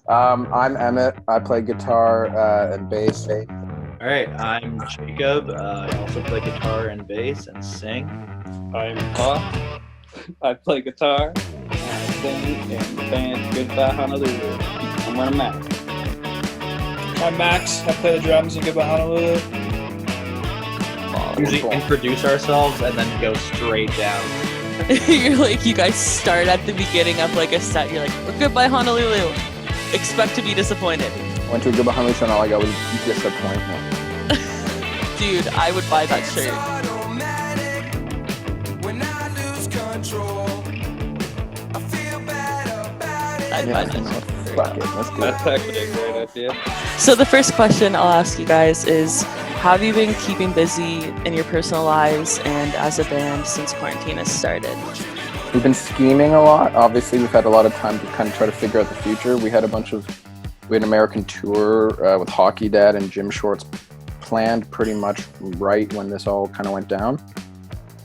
I'm Emmett. I play guitar and bass. All right, I'm Jacob. I also play guitar and bass and sing. I'm Paul. I play guitar and I sing in the band Goodbye Honolulu. I'm wearing a mask. I'm Max. I play the drums in Goodbye Honolulu. Usually introduce ourselves and then go straight down. You're like, you guys start at the beginning of like a set. You're like, we're Goodbye Honolulu. Expect to be disappointed. Went to a Goodbye Honolulu show and all I got was disappointment. Dude, I would buy that shirt. I'd buy that shirt. Fuck it, let's do it. That's actually a great idea. So the first question I'll ask you guys is, have you been keeping busy in your personal lives and as a band since quarantine has started? We've been scheming a lot. Obviously, we've had a lot of time to kind of try to figure out the future. We had an American tour with Hockey Dad and Jim Shorts planned pretty much right when this all kind of went down.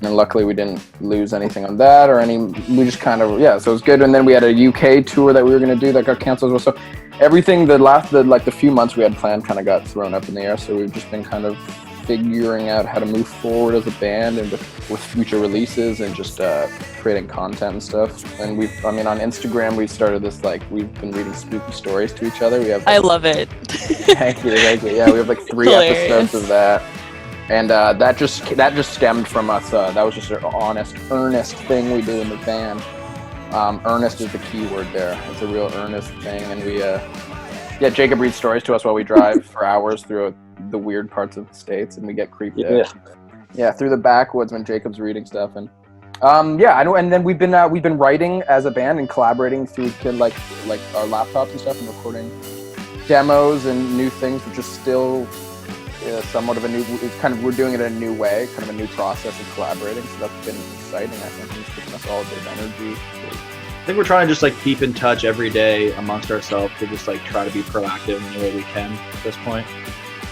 And luckily we didn't lose anything on that we just kind of, so it was good. And then we had a UK tour that we were going to do that got canceled as well. So everything the few months we had planned kind of got thrown up in the air. So we've just been kind of figuring out how to move forward as a band and with future releases and just creating content and stuff. And on Instagram we started this, we've been reading spooky stories to each other. I love it. Thank you. Yeah, we have 3 episodes of that. And that just stemmed from us. That was just an honest, earnest thing we do in the band. Earnest is the key word there. It's a real earnest thing. And Jacob reads stories to us while we drive for hours through the weird parts of the States, and we get creeped out. Yeah, through the backwoods when Jacob's reading stuff. And I know. And then we've been writing as a band and collaborating through like our laptops and stuff and recording demos and new things, which is still somewhat of a new. It's kind of, we're doing it in a new way, kind of a new process of collaborating. So that's been exciting. I think it's given us all a bit of energy. I think we're trying to just keep in touch every day amongst ourselves to just try to be proactive in the way we can at this point.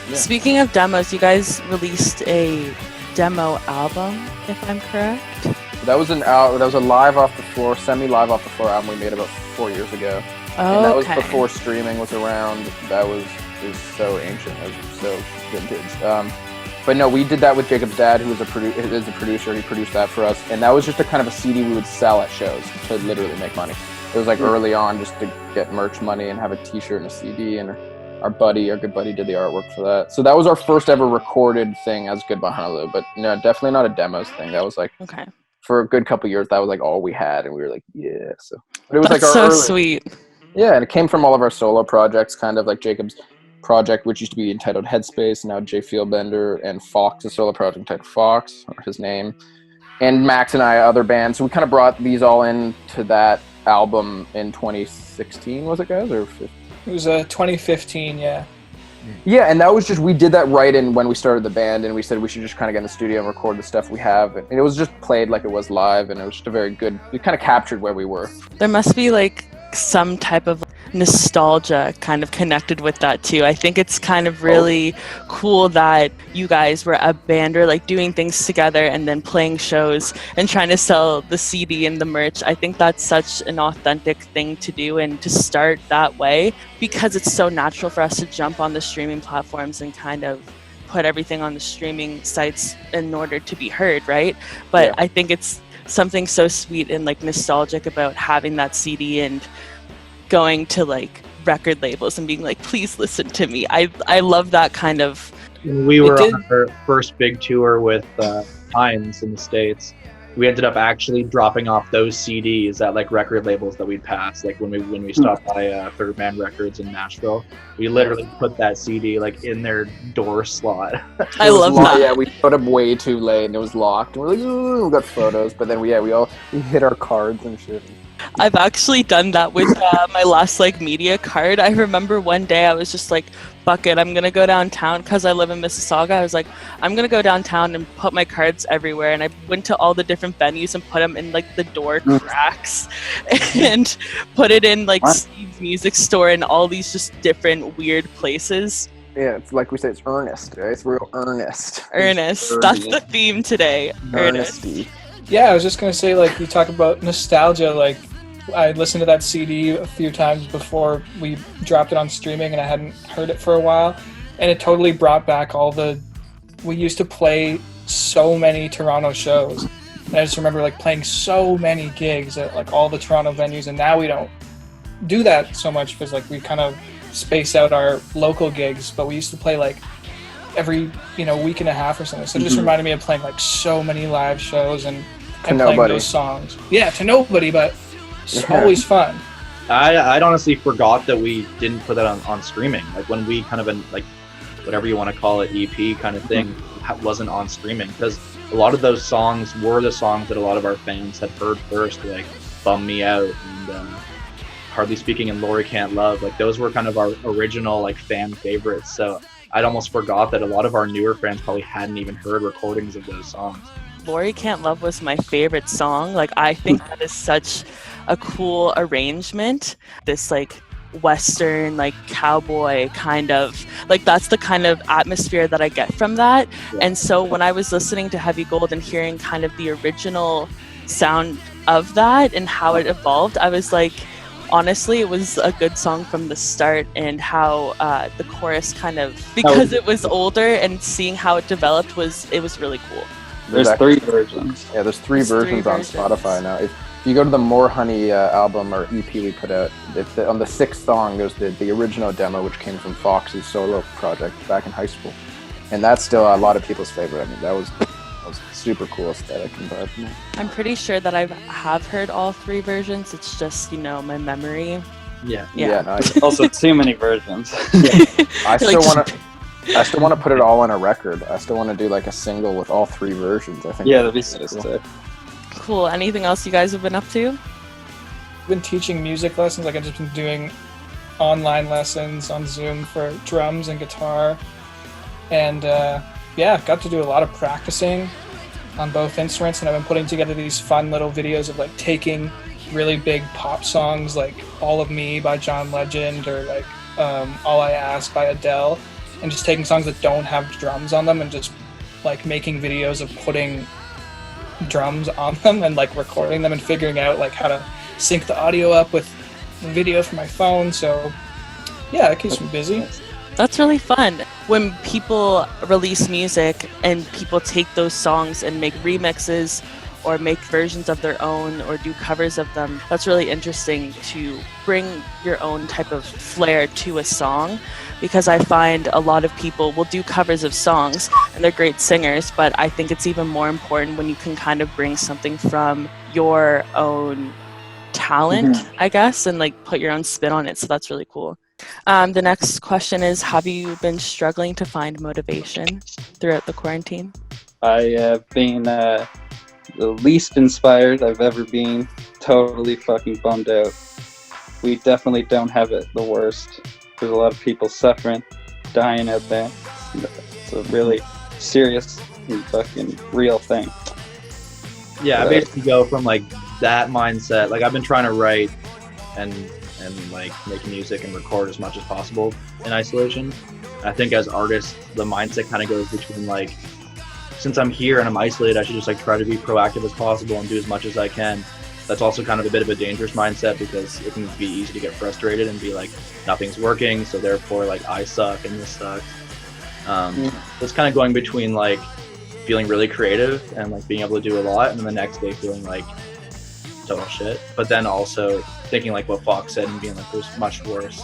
Yeah. Speaking of demos, you guys released a demo album, if I'm correct. That was a live off the floor, semi-live off the floor album we made about 4 years ago. Oh, and that was before streaming was around. It was so ancient. It was so vintage. But no, we did that with Jacob's dad, who is a producer. He produced that for us, and that was just a kind of a CD we would sell at shows to literally make money. It was early on just to get merch money and have a T-shirt and a CD, and our good buddy did the artwork for that. So that was our first ever recorded thing as Goodbye Honolulu, but no, definitely not a demos thing. That was okay. For a good couple years, that was all we had, and we were yeah. So, but it was That's our so early, sweet. Yeah, and it came from all of our solo projects, kind of like Jacob's project, which used to be entitled Headspace, now Jay Fieldbender, and Fox, a solo project entitled Fox, or his name, and Max and I, other bands. So we kind of brought these all into that album in 2016, was it, guys? Or 15? It was 2015, yeah. Yeah, and that was just, we did that right in when we started the band, and we said we should just kind of get in the studio and record the stuff we have. And it was just played like it was live, and it was just a very good, it kind of captured where we were. There must be some type of nostalgia kind of connected with that too. I think it's kind of really cool that you guys were a band or doing things together and then playing shows and trying to sell the CD and the merch. I think that's such an authentic thing to do and to start that way, because it's so natural for us to jump on the streaming platforms and kind of put everything on the streaming sites in order to be heard, right? But yeah. I think it's something so sweet and nostalgic about having that CD and going to record labels and being please listen to me. I love that kind of. We were on our first big tour with Hines in the States. We ended up actually dropping off those CDs at record labels that we'd passed. When we stopped by Third Man Records in Nashville, we literally put that CD in their door slot. I love that. Yeah, we put up way too late and it was locked. And we're ooh, we got photos, but then we hit our cards and shit. I've actually done that with my last media card. I remember one day I was just fuck it, I'm gonna go downtown because I live in Mississauga. I was I'm gonna go downtown and put my cards everywhere, and I went to all the different venues and put them in the door cracks and put it in Steve's music store and all these just different weird places. Yeah, it's like we say, it's earnest, right? It's real earnest. Earnest. That's the theme today. Earnesty. Yeah, I was just gonna say, you talk about nostalgia, I listened to that CD a few times before we dropped it on streaming, and I hadn't heard it for a while, and it totally brought back we used to play so many Toronto shows, and I just remember like playing so many gigs at like all the Toronto venues, and now we don't do that so much because like we kind of space out our local gigs, but we used to play like every week and a half or something, so it just reminded me of playing like so many live shows and playing those songs. Yeah, to nobody, but it's always fun. I'd honestly forgot that we didn't put that on streaming. Like when we kind of like whatever you want to call it, EP kind of thing, wasn't on streaming, because a lot of those songs were the songs that a lot of our fans had heard first, like Bum Me Out and Hardly Speaking and Lori Can't Love. Like those were kind of our original like fan favorites. So I'd almost forgot that a lot of our newer fans probably hadn't even heard recordings of those songs. Lori Can't Love was my favorite song. Like I think that is such a cool arrangement. This like Western, like cowboy kind of, like that's the kind of atmosphere that I get from that. Yeah. And so when I was listening to Heavy Gold and hearing kind of the original sound of that and how it evolved, I was like, honestly, it was a good song from the start, and how the chorus kind of, because it was older and seeing how it developed it was really cool. There's 3 versions. Yeah, there's three versions on Spotify now. If you go to the More Honey album or EP we put out, on the 6th song, there's the original demo, which came from Fox's solo project back in high school. And that's still a lot of people's favorite. I mean, that was super cool aesthetic and vibe. I'm pretty sure that I have heard all 3 versions. It's just, my memory. Yeah. No, also too many versions. I still want to put it all on a record. I still want to do like a single with all 3 versions. I think. Yeah, that'd be sick. Cool. Anything else you guys have been up to? I've been teaching music lessons. Like I've just been doing online lessons on Zoom for drums and guitar, and got to do a lot of practicing on both instruments. And I've been putting together these fun little videos of like taking really big pop songs like All of Me by John Legend or like All I Ask by Adele, and just taking songs that don't have drums on them and just like making videos of putting drums on them and like recording them and figuring out like how to sync the audio up with the video from my phone. So yeah, it keeps me busy. That's really fun. When people release music and people take those songs and make remixes or make versions of their own or do covers of them, that's really interesting to bring your own type of flair to a song, because I find a lot of people will do covers of songs and they're great singers, but I think it's even more important when you can kind of bring something from your own talent, I guess, and like put your own spin on it. So that's really cool. The next question is, have you been struggling to find motivation throughout the quarantine? I have been the least inspired I've ever been. Totally fucking bummed out. We definitely don't have it the worst. There's a lot of people suffering, dying out there. It's a really serious and fucking real thing. Yeah, I basically go from like that mindset. Like I've been trying to write and like make music and record as much as possible in isolation. I think as artists, the mindset kind of goes between like, since I'm here and I'm isolated, I should just like try to be proactive as possible and do as much as I can. That's also kind of a bit of a dangerous mindset, because it can be easy to get frustrated and be like, nothing's working, so therefore like I suck and this sucks. It's kind of going between like feeling really creative and like being able to do a lot, and then the next day feeling like total shit. But then also thinking like what Fox said and being like, there's much worse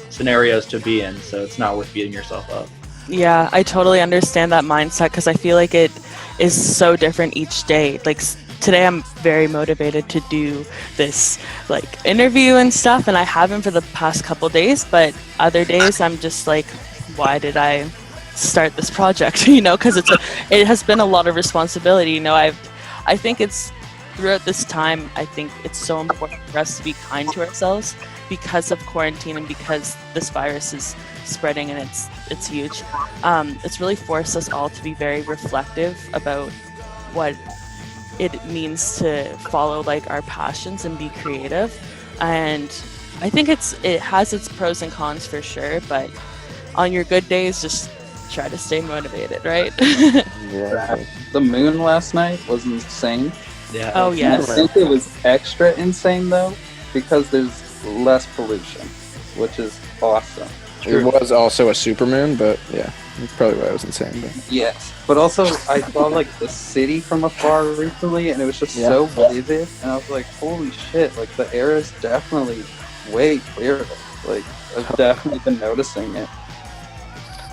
scenarios to be in, so it's not worth beating yourself up. Yeah, I totally understand that mindset, because I feel like it is so different each day. Like today I'm very motivated to do this like interview and stuff, and I haven't for the past couple days, but other days I'm just like, why did I start this project? Because it has been a lot of responsibility. I think it's throughout this time, I think it's so important for us to be kind to ourselves because of quarantine and because this virus is spreading and it's huge. It's really forced us all to be very reflective about what it means to follow like our passions and be creative. And I think it has its pros and cons for sure, but on your good days, just try to stay motivated, right? Yeah. The moon last night was insane. Yeah. Oh, yes. I think it was extra insane though, because there's less pollution, which is awesome. It was also a supermoon, but yeah, that's probably why I wasn't saying that. Yes, but also I saw like the city from afar recently, and it was just so vivid, and I was like, holy shit! Like the air is definitely way clearer. Like I've definitely been noticing it.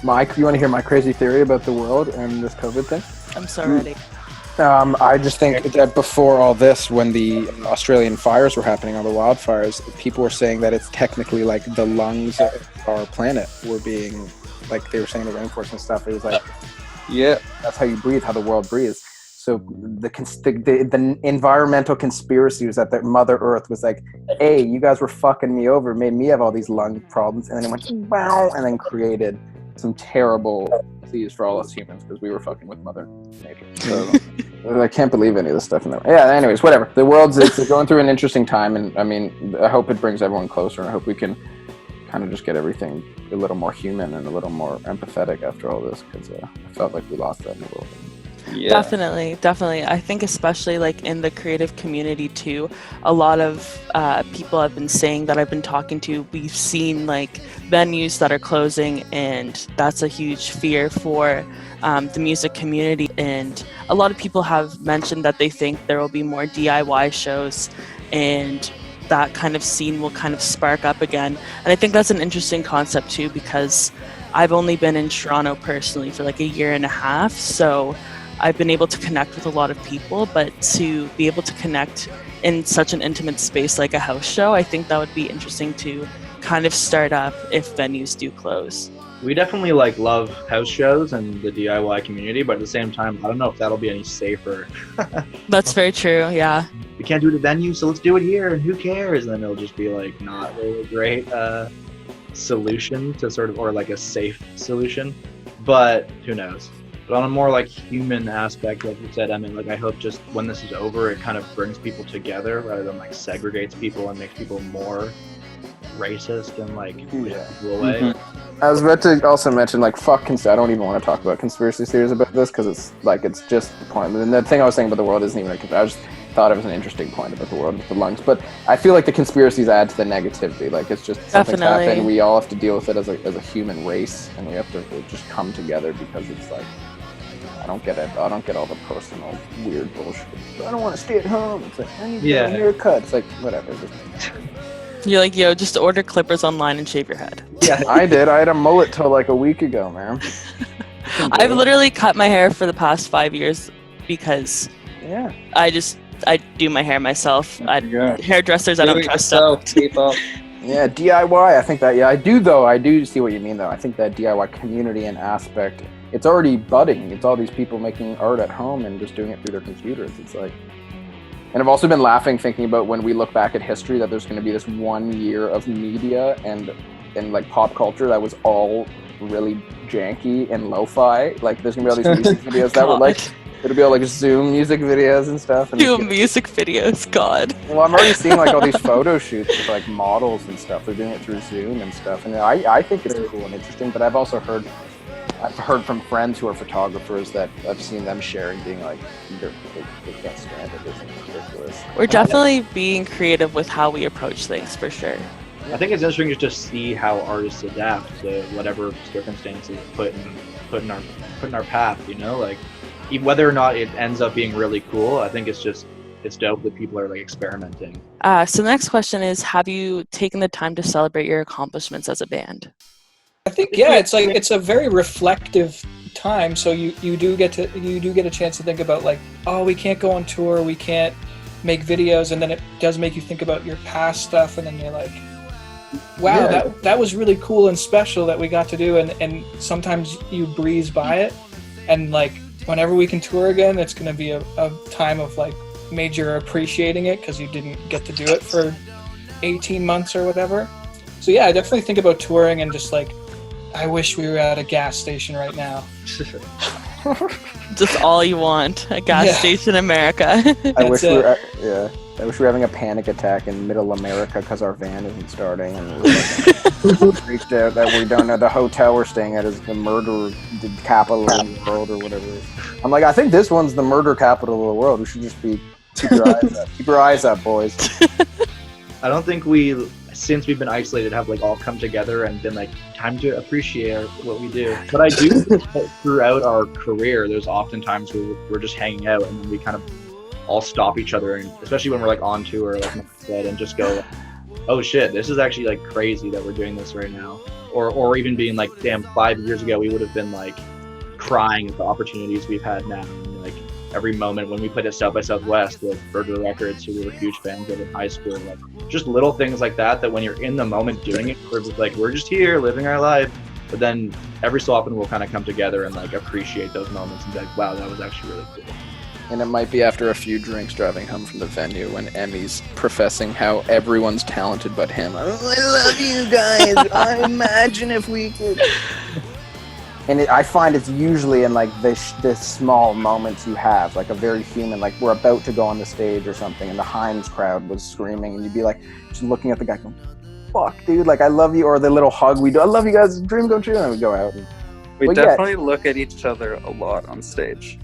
Mike, you want to hear my crazy theory about the world and this COVID thing? I'm so ready. I just think that before all this, when the Australian fires were happening, all the wildfires, people were saying that it's technically like the lungs of our planet were being, like they were saying the rainforest and stuff. It was like, yeah, that's how you breathe, how the world breathes. So the environmental conspiracy was that Mother Earth was like, hey, you guys were fucking me over, made me have all these lung problems, and then it went, wow, and then created some terrible disease for all us humans because we were fucking with Mother Nature. So I can't believe any of this stuff in there. Yeah, anyways, whatever. The world's it's going through an interesting time, and I mean, I hope it brings everyone closer. I hope we can kind of just get everything a little more human and a little more empathetic after all this, because I felt like we lost that in the world. yeah. Definitely. I think especially like in the creative community too, a lot of people have been saying that I've been talking to, we've seen like venues that are closing, and that's a huge fear for the music community. And a lot of people have mentioned that they think there will be more DIY shows, and that kind of scene will kind of spark up again. And I think that's an interesting concept too, because I've only been in Toronto personally for like a year and a half, so I've been able to connect with a lot of people, but to be able to connect in such an intimate space like a house show, I think that would be interesting to kind of start up if venues do close. We definitely like love house shows and the DIY community, but at the same time, I don't know if that'll be any safer. That's very true, yeah. We can't do it at venue, so let's do it here, and who cares? And then it'll just be like not really a great solution to sort of, or like a safe solution, but who knows. But on a more like human aspect, like you said, I mean, like I hope just when this is over, it kind of brings people together rather than like segregates people and makes people more racist and like away. Mm-hmm. I was about to also mention, like, fuck, I don't even want to talk about conspiracy theories about this, because it's like, it's just the point. And the thing I was saying about the world isn't even I just thought it was an interesting point about the world with the lungs. But I feel like the conspiracies add to the negativity. Like, it's just something's happened. We all have to deal with it as a human race, and we have to just come together, because it's like, I don't get it. I don't get all the personal weird bullshit. I don't want to stay at home. It's like, I need to get a haircut. It's like, whatever. You're like, yo, just order clippers online and shave your head. Yeah, I did. I had a mullet till like a week ago, man. I've literally cut my hair for the past 5 years because I do my hair myself. Hairdressers, I don't trust them. Yeah, DIY. I think that. Yeah, I do though. I do see what you mean though. I think that DIY community and aspect, it's already budding. It's all these people making art at home and just doing it through their computers. It's like. And I've also been laughing thinking about when we look back at history that there's going to be this 1 year of media and like pop culture that was all really janky and lo-fi. Like there's going to be all these music videos that were like, it'll be all like Zoom music videos and stuff. And Zoom music videos, God. Well, I'm already seeing like all these photo shoots with like models and stuff. They're doing it through Zoom and stuff. And I think it's cool and interesting, but I've also heard from friends who are photographers that I've seen them sharing, being like, they can't stand it. It's ridiculous. We're definitely being creative with how we approach things, for sure. I think it's interesting to just see how artists adapt to whatever circumstances put in our path. You know, like whether or not it ends up being really cool. I think it's dope that people are like experimenting. So the next question is: have you taken the time to celebrate your accomplishments as a band? I think it's a very reflective time. So you do get a chance to think about like, oh, we can't go on tour, we can't make videos, and then it does make you think about your past stuff, and then you're like, wow, that was really cool and special that we got to do, and sometimes you breeze by it, and like whenever we can tour again, it's going to be a time of like major appreciating it because you didn't get to do it for 18 months or whatever. So yeah, I definitely think about touring and just like, I wish we were at a gas station right now. Just all you want, a gas station in America. I wish we were having a panic attack in middle America because our van isn't starting, and we're freaked out that we don't know the hotel we're staying at is the murder capital of the world or whatever it is. I'm like, I think this one's the murder capital of the world. We should just keep your eyes up. Keep your eyes up, boys. I don't think we, since we've been isolated, have like all come together and been like, time to appreciate what we do. But I do think that throughout our career, there's often times where we're just hanging out and then we kind of all stop each other, and especially when we're like on tour, like Mike said, and just go, oh shit, this is actually like crazy that we're doing this right now. Or even being like, damn, 5 years ago we would have been like crying at the opportunities we've had now. And, like every moment when we played at South by Southwest with Burger Records, who we were huge fans of in high school, like just little things like that, that when you're in the moment doing it, we're just like, we're just here living our life. But then every so often we'll kind of come together and like appreciate those moments and be like, wow, that was actually really cool. And it might be after a few drinks driving home from the venue when Emmy's professing how everyone's talented but him. I love you guys. I imagine if we could. And I find it's usually in like the small moments you have, like a very human, like we're about to go on the stage or something and the Heinz crowd was screaming and you'd be like, just looking at the guy going, fuck dude, like I love you, or the little hug we do, I love you guys, dream come true, and we go out. And, we definitely look at each other a lot on stage.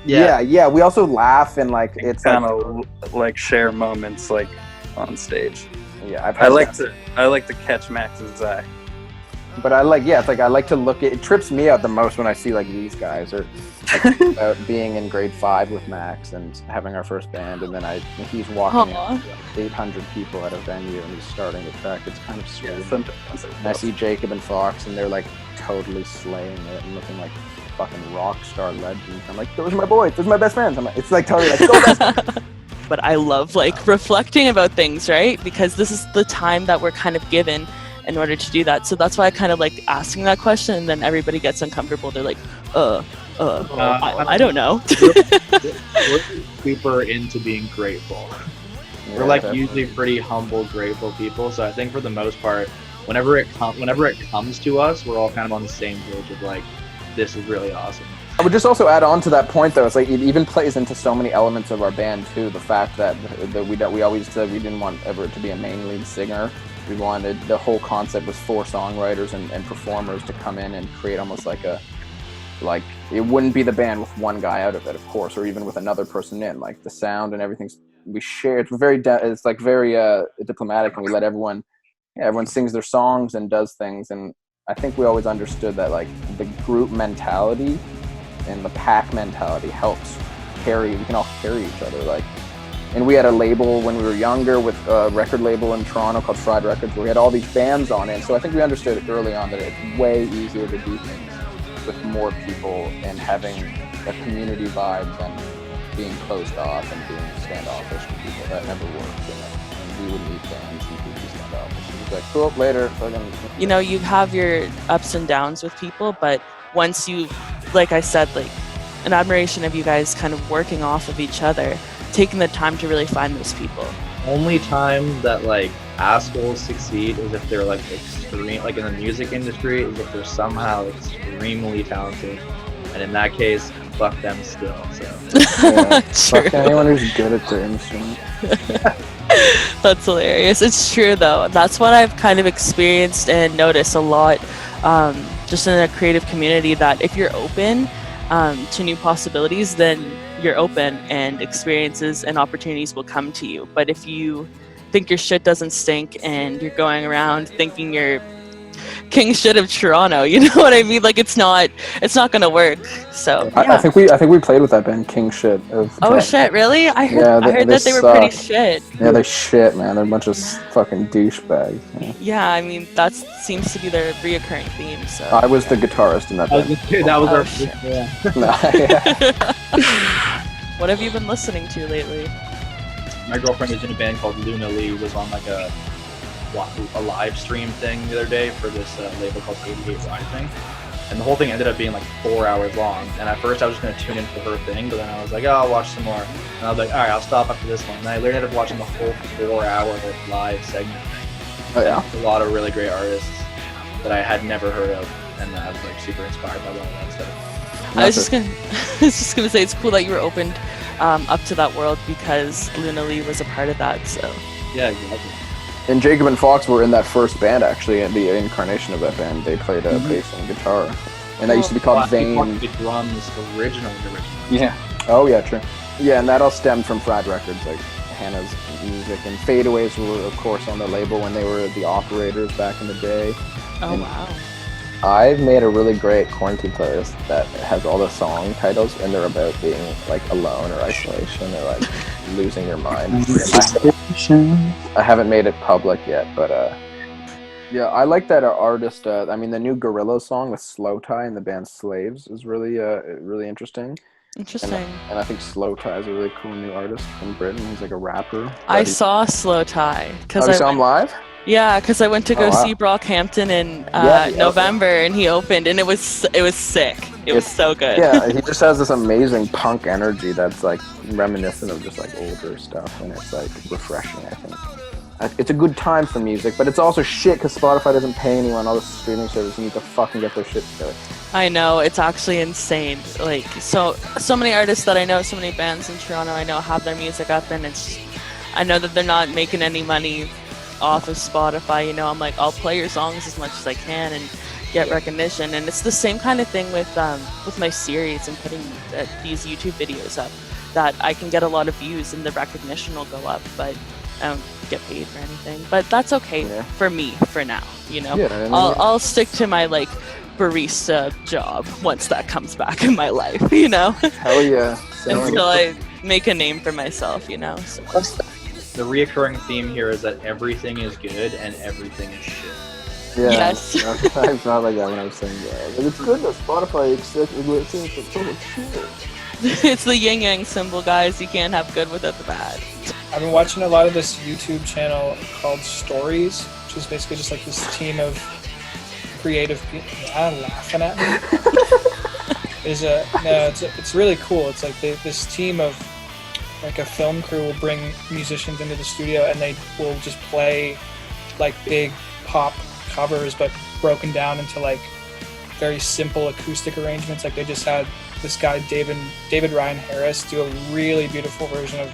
Yeah, we also laugh and like it's kind of like share moments like on stage. Yeah, I like to catch Max's eye. But I like, it's like I like to look at it. Trips me out the most when I see like these guys, or like, about being in grade 5 with Max and having our first band, and then he's walking out 800 people at a venue and he's starting the track. It's kind of sweet. And I see Jacob and Fox and they're like totally slaying it and looking like fucking rock star legends. I'm like, those are my boys, those are my best friends. It's like totally like, go best friends. But I love like reflecting about things, right? Because this is the time that we're kind of given in order to do that. So that's why I kind of like asking that question, and then everybody gets uncomfortable. They're like, I don't know. We're super into being grateful. We're like usually pretty humble, grateful people. So I think for the most part, whenever it comes to us, we're all kind of on the same page of like, this is really awesome. I would just also add on to that point though, it's like it even plays into so many elements of our band too. The fact that we always said we didn't want ever to be a main lead singer. We wanted, the whole concept was 4 songwriters and performers to come in and create almost like it wouldn't be the band with one guy out of it, of course, or even with another person in. Like the sound and everything we share, it's very diplomatic, and we let everyone sings their songs and does things. And I think we always understood that like the group mentality and the pack mentality helps we can all carry each other. Like, and we had a label when we were younger with a record label in Toronto called Fried Records, where we had all these bands on it. So I think we understood early on that it's way easier to do things with more people and having a community vibe than being closed off and being standoffish to people. That never worked. And we would meet bands and we'd be standoffish. It was like, cool, later. You know, you have your ups and downs with people, but once you, like I said, like an admiration of you guys kind of working off of each other, taking the time to really find those people. Only time that like assholes succeed is if they're like extreme, like in the music industry, is if they're somehow extremely talented, and in that case, fuck them still. So fuck anyone who's good at their instrument. That's hilarious. It's true though. That's what I've kind of experienced and noticed a lot, just in a creative community, that if you're open to new possibilities, then you're open and experiences and opportunities will come to you. But if you think your shit doesn't stink and you're going around thinking you're king shit of Toronto, you know what I mean? Like it's not gonna work. So yeah. I think we played with that band, King Shit of Toronto. Oh shit, really? I heard that they were pretty shit. Yeah, they're shit, man. They're a bunch of fucking douchebags. Yeah, I mean that seems to be their reoccurring theme. So I was the guitarist in that band. That was our shit. What have you been listening to lately? My girlfriend is in a band called Luna Lee. Was on like a live stream thing the other day for this label called 88 Rising, and the whole thing ended up being like 4 hours long. And at first I was just gonna tune in for her thing, but then I was like, oh, I'll watch some more. And I was like, all right, I'll stop after this one. And I literally ended up watching the whole 4 hour live segment thing. Oh yeah. A lot of really great artists that I had never heard of, and I was like super inspired by a lot of that stuff. I was just gonna say it's cool that you were opened up to that world, because Luna Lee was a part of that. So yeah, exactly. And Jacob and Fox were in that first band, actually, in the incarnation of that band. They played bass and guitar. And that used to be called Vane. The drums originally. Yeah. Oh, yeah, true. Yeah, and that all stemmed from Fried Records, like Hannah's music, and Fadeaways were of course on the label when they were the Operators back in the day. Oh And wow. I've made a really great quarantine playlist that has all the song titles, and they're about being like alone or isolation or like losing your mind. I haven't made it public yet, but yeah, I like that artist. I mean, the new Gorilla song with Slow Tie and the band Slaves is really interesting. Interesting. And I think Slow Tie is a really cool new artist from Britain. He's like a rapper. I saw Slow Tie because you saw him live? Yeah, because I went to go Oh, wow. see Brockhampton in Yeah, November, and he opened, and it was sick. It was so good. Yeah, he just has this amazing punk energy that's like reminiscent of just like older stuff, and it's like refreshing. I think it's a good time for music, but it's also shit because Spotify doesn't pay anyone. All the streaming services need to fucking get their shit together. I know, it's actually insane. Like so many artists that I know, so many bands in Toronto I know have their music up, and I know that they're not making any money off of Spotify. You know, I'm like, I'll play your songs as much as I can and get recognition. And it's the same kind of thing with my series and putting these YouTube videos up, that I can get a lot of views and the recognition will go up, but I don't get paid for anything. But that's okay for me for now. You know, I'll stick to my like barista job once that comes back in my life. You know, hell yeah. Until I make a name for myself. You know. So. The reoccurring theme here is that everything is good and everything is shit. Yeah, yes. I felt like that when I was saying that. Like, it's good that Spotify accepts so much shit. It's the yin yang symbol, guys. You can't have good without the bad. I've been watching a lot of this YouTube channel called Stories, which is basically just like this team of creative people. I'm laughing at me. It's really cool. It's like this team of like a film crew will bring musicians into the studio and they will just play like big pop covers, but broken down into like very simple acoustic arrangements. Like they just had this guy David Ryan Harris do a really beautiful version of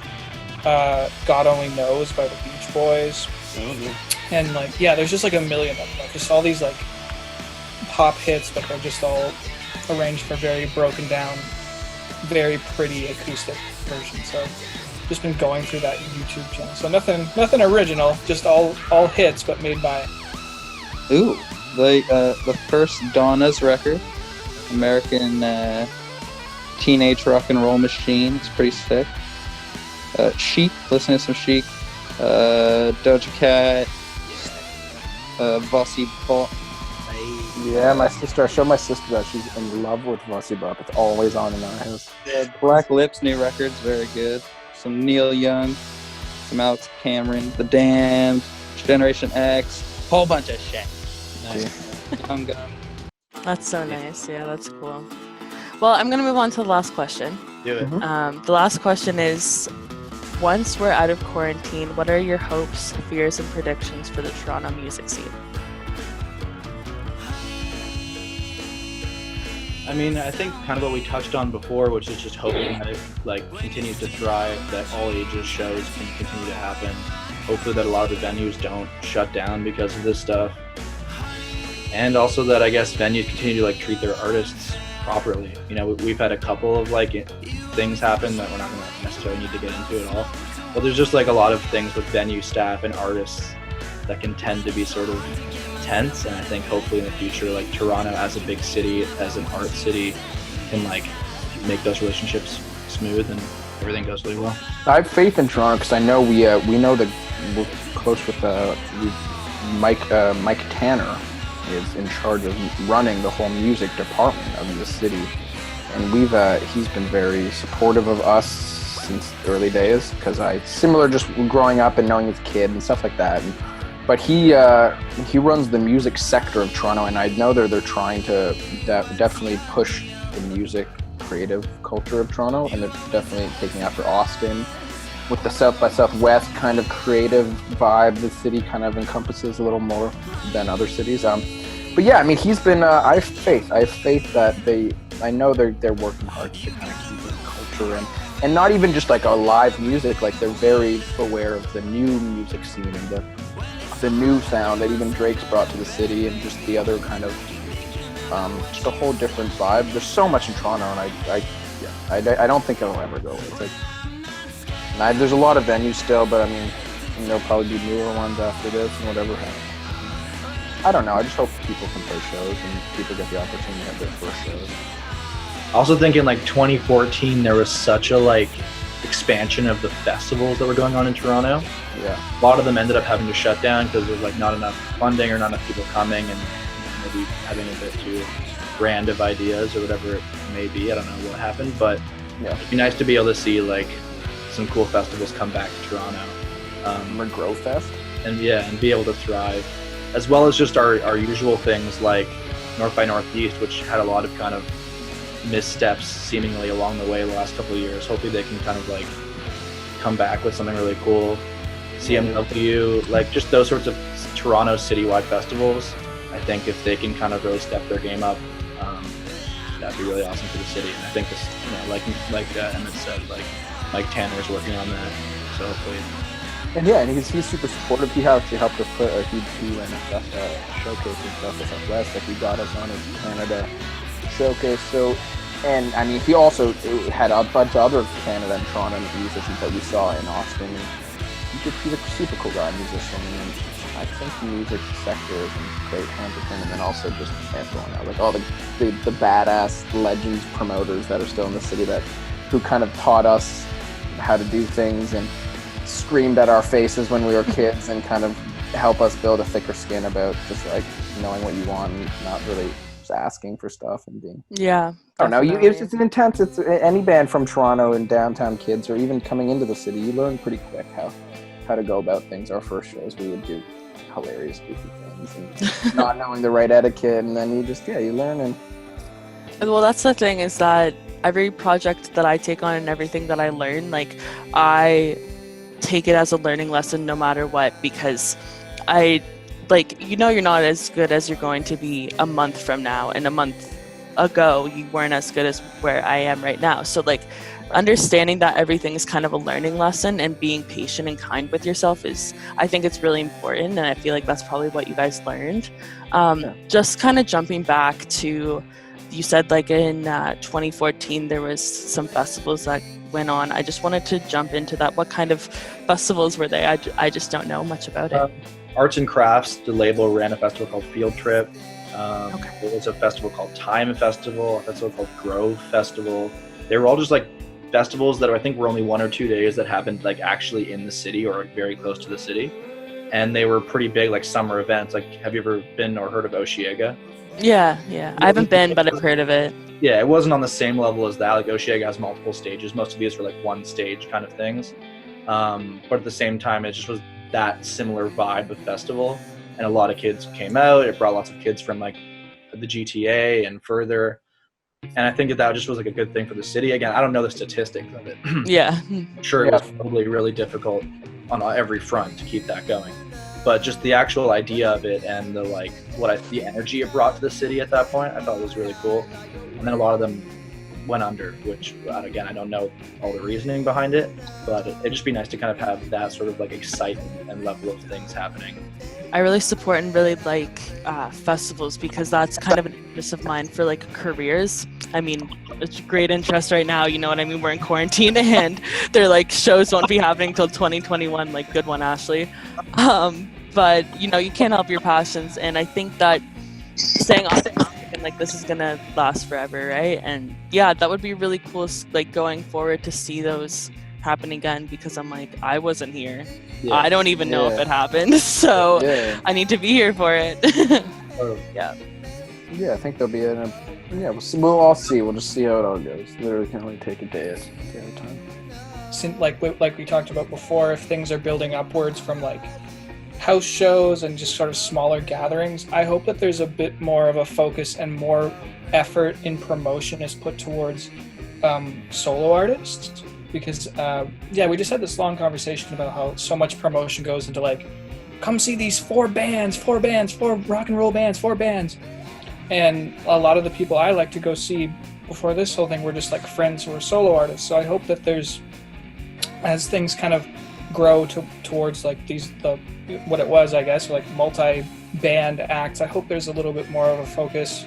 God Only Knows by the Beach Boys. And like there's just like a million of them, like just all these like pop hits, but they're just all arranged for very broken down, very pretty acoustic versions. So just been going through that YouTube channel. So nothing original, just all hits, but made by. Ooh, the first Donna's record, American teenage rock and roll machine. It's pretty sick. Chic, listen to some Chic. Doja Cat. Vossi Bop. Yeah, my sister. I showed my sister that. She's in love with Vossi Bop. It's always on in our house. Black Lips new record's very good. Some Neil Young, some Alex Cameron, The Damned, Generation X, whole bunch of shit. Nice. Young Gun. That's so nice. Yeah, that's cool. Well, I'm gonna move on to the last question. Do it. The last question is, once we're out of quarantine, what are your hopes, fears, and predictions for the Toronto music scene? I mean, I think kind of what we touched on before, which is just hoping that it like continues to thrive, that all ages shows can continue to happen. Hopefully that a lot of the venues don't shut down because of this stuff. And also that I guess venues continue to like treat their artists properly. You know, we've had a couple of like things happen that we're not going to necessarily need to get into at all. But there's just like a lot of things with venue staff and artists that can tend to be sort of tense, and I think hopefully in the future, like Toronto as a big city, as an art city, can like make those relationships smooth and everything goes really well. I have faith in Toronto because I know we know that we're close with Mike Tanner is in charge of running the whole music department of the city, and he's been very supportive of us since the early days, because similar just growing up and knowing his kid and stuff like that. But he runs the music sector of Toronto, and I know they're trying to definitely push the music creative culture of Toronto, and they're definitely taking after Austin with the South by Southwest kind of creative vibe the city kind of encompasses a little more than other cities. But yeah, I mean, he's been. I have faith that I know they're working hard to kind of keep the culture and not even just like a live music. Like they're very aware of the new music scene and the new sound that even Drake's brought to the city, and just the other kind of just a whole different vibe. There's so much in Toronto, and I don't think it'll ever go away. It's like There's a lot of venues still, but I mean, there'll probably be newer ones after this and whatever happens. I don't know. I just hope people can play shows and people get the opportunity to have their first shows. Also think in like 2014 there was such a like expansion of the festivals that were going on in Toronto. Yeah. A lot of them ended up having to shut down because there's like not enough funding or not enough people coming and maybe having a bit too grand of ideas or whatever it may be. I don't know what happened, but Yeah. it'd be nice to be able to see like some cool festivals come back to Toronto. Or Grow Fest. And be able to thrive, as well as just our usual things like North by Northeast, which had a lot of kind of missteps seemingly along the way the last couple of years. Hopefully they can kind of like come back with something really cool. CMW, like just those sorts of Toronto citywide festivals. I think if they can kind of really step their game up, that'd be really awesome for the city. And I think this, like Emmett said, like Mike Tanner's working on that, so hopefully. And yeah, and he's super supportive. He actually helped us put a huge showcase and stuff with us West. Like he got us on his Canada showcase. So, and I mean, he also had a bunch of other Canada and Toronto musicians that we saw in Austin. He's a super cool guy, musician, and I think the music sector is in great hands with him. And then also just everyone else, like all the badass legends promoters that are still in the city who kind of taught us how to do things and screamed at our faces when we were kids and kind of help us build a thicker skin about just like knowing what you want and not really just asking for stuff and being. Yeah. I don't know. It's intense. It's any band from Toronto and downtown kids, or even coming into the city, you learn pretty quick how to go about things. Our first shows, we would do hilarious, goofy things and not knowing the right etiquette, and then you learn. And well, that's the thing, is that every project that I take on and everything that I learn, like I take it as a learning lesson no matter what, because you're not as good as you're going to be a month from now, and a month ago you weren't as good as where I am right now. So like understanding that everything is kind of a learning lesson and being patient and kind with yourself I think it's really important, and I feel like that's probably what you guys learned. Just kind of jumping back to, you said like in 2014 there was some festivals that went on. I just wanted to jump into that. What kind of festivals were they? I just don't know much about it. Arts and Crafts, the label, ran a festival called Field Trip. Okay. There was a festival called Time Festival, a festival called Grove Festival. They were all just like festivals that I think were only 1 or 2 days that happened like actually in the city or very close to the city. And they were pretty big, like summer events. Like, have you ever been or heard of Oshiega? Yeah. I haven't been, but I've heard of it. Yeah, it wasn't on the same level as that. Like Oshiega has multiple stages. Most of these were like one stage kind of things. But at the same time, it just was that similar vibe of festival. And a lot of kids came out. It brought lots of kids from like the GTA and further. And I think that just was like a good thing for the city. Again, I don't know the statistics of it. Yeah. I'm sure it was probably really difficult on every front to keep that going. But just the actual idea of it and the energy it brought to the city at that point, I thought was really cool. And then a lot of them went under, which again, I don't know all the reasoning behind it, but it'd just be nice to kind of have that sort of like excitement and level of things happening. I really support and really like festivals, because that's kind of an interest of mine for like careers. I mean, it's a great interest right now, you know what I mean? We're in quarantine and they're like, shows won't be happening till 2021, like good one, Ashley. But you can't help your passions, and I think that staying optimistic and like this is gonna last forever, right? And yeah, that would be really cool, like going forward, to see those happen again, because I'm like, I wasn't here. Yeah. I don't even know if it happened, so I need to be here for it. Yeah, I think there'll be we'll all see. We'll just see how it all goes. Literally can only take a day at a time. Since like we talked about before, if things are building upwards from like house shows and just sort of smaller gatherings, I hope that there's a bit more of a focus and more effort in promotion is put towards solo artists, because we just had this long conversation about how so much promotion goes into like, come see these four rock and roll bands, 4 bands, and a lot of the people I like to go see before this whole thing were just like friends who are solo artists. So I hope that as things kind of grow towards like what it was, I guess, like multi-band acts, I hope there's a little bit more of a focus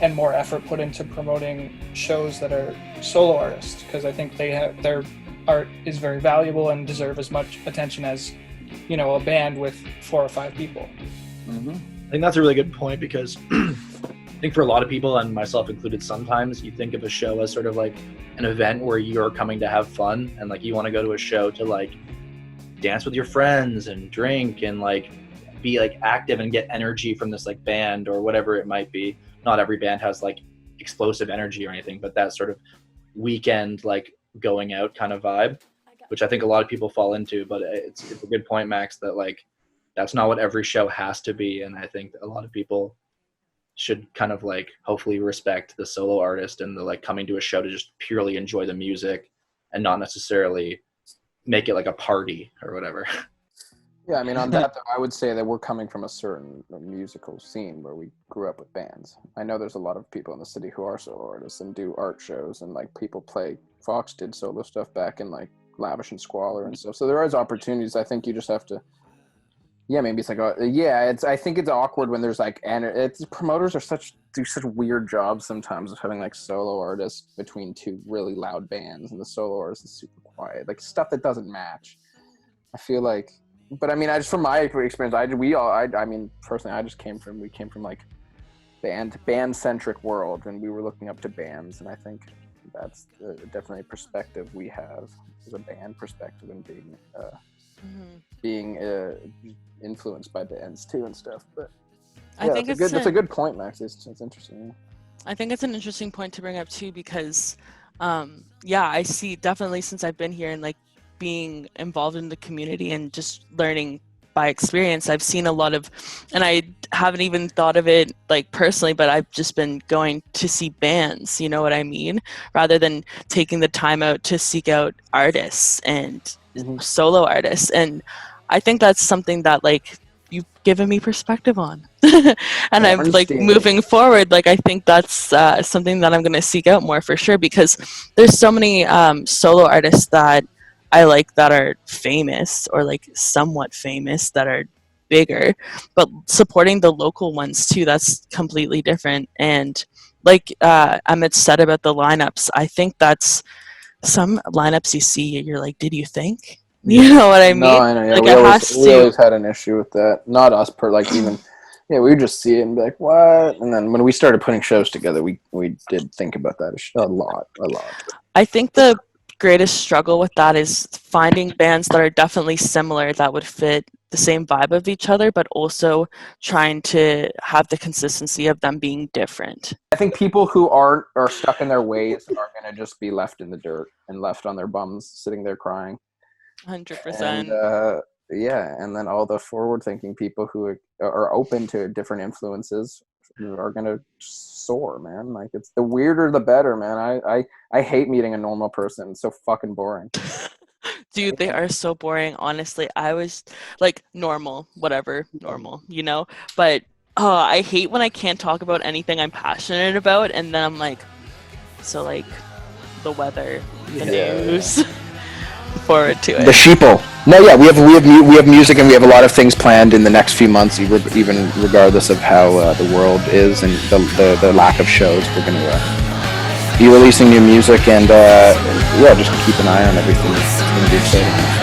and more effort put into promoting shows that are solo artists, because I think they're art is very valuable and deserve as much attention as, you know, a band with 4 or 5 people. I think that's a really good point, because I think for a lot of people, and myself included, sometimes you think of a show as sort of like an event where you're coming to have fun, and like you want to go to a show to like dance with your friends and drink and like be like active and get energy from this like band or whatever it might be. Not every band has like explosive energy or anything, but that sort of weekend like going out kind of vibe, which I think a lot of people fall into. But it's a good point, Max, that like that's not what every show has to be. And I think a lot of people should kind of like hopefully respect the solo artist and the like coming to a show to just purely enjoy the music and not necessarily make it like a party or whatever. Yeah, I mean, on that, though, I would say that we're coming from a certain musical scene where we grew up with bands. I know there's a lot of people in the city who are solo artists and do art shows, and like people play. Fox did solo stuff back in like Lavish and Squalor and stuff. So there is opportunities. I think you just have to. Yeah, maybe it's like I think it's awkward when there's like, and it's promoters do such weird jobs sometimes of having like solo artists between 2 really loud bands, and the solo artist is super quiet, like stuff that doesn't match. I feel like. But I mean, from my experience, I mean, personally, we came from like band-centric world, and we were looking up to bands, and I think that's definitely a perspective we have as a band perspective, and being influenced by bands too and stuff. But yeah, I think that's a good point, Max. It's interesting. I think it's an interesting point to bring up too, because I see definitely since I've been here and like being involved in the community and just learning by experience, I've seen a lot of, and I haven't even thought of it like personally, but I've just been going to see bands, you know what I mean? Rather than taking the time out to seek out artists and solo artists. And I think that's something that like you've given me perspective on. And I'm like moving forward, like I think that's something that I'm going to seek out more for sure, because there's so many solo artists that I like that are famous or like somewhat famous that are bigger, but supporting the local ones too, that's completely different. And like Emmett said about the lineups, I think that's some lineups you see, you're like, did you think? You know what I mean? No, I know. Yeah, like we always had an issue with that. Not us, like even we would just see it and be like, what? And then when we started putting shows together, we did think about that a lot. I think the greatest struggle with that is finding bands that are definitely similar that would fit the same vibe of each other, but also trying to have the consistency of them being different. I think people who are stuck in their ways are going to just be left in the dirt and left on their bums sitting there crying. 100%. And then all the forward-thinking people who are open to different influences are gonna soar, man. Like, it's the weirder the better, man. I hate meeting a normal person. It's so fucking boring. Dude, they are so boring. Honestly, I was like normal, you know. But I hate when I can't talk about anything I'm passionate about, and then I'm like, so like the weather, the news. Forward to it. The sheeple. No, yeah, we have music, and we have a lot of things planned in the next few months, even regardless of how the world is and the lack of shows. We're going to be releasing new music, and just keep an eye on everything. It's going to be exciting.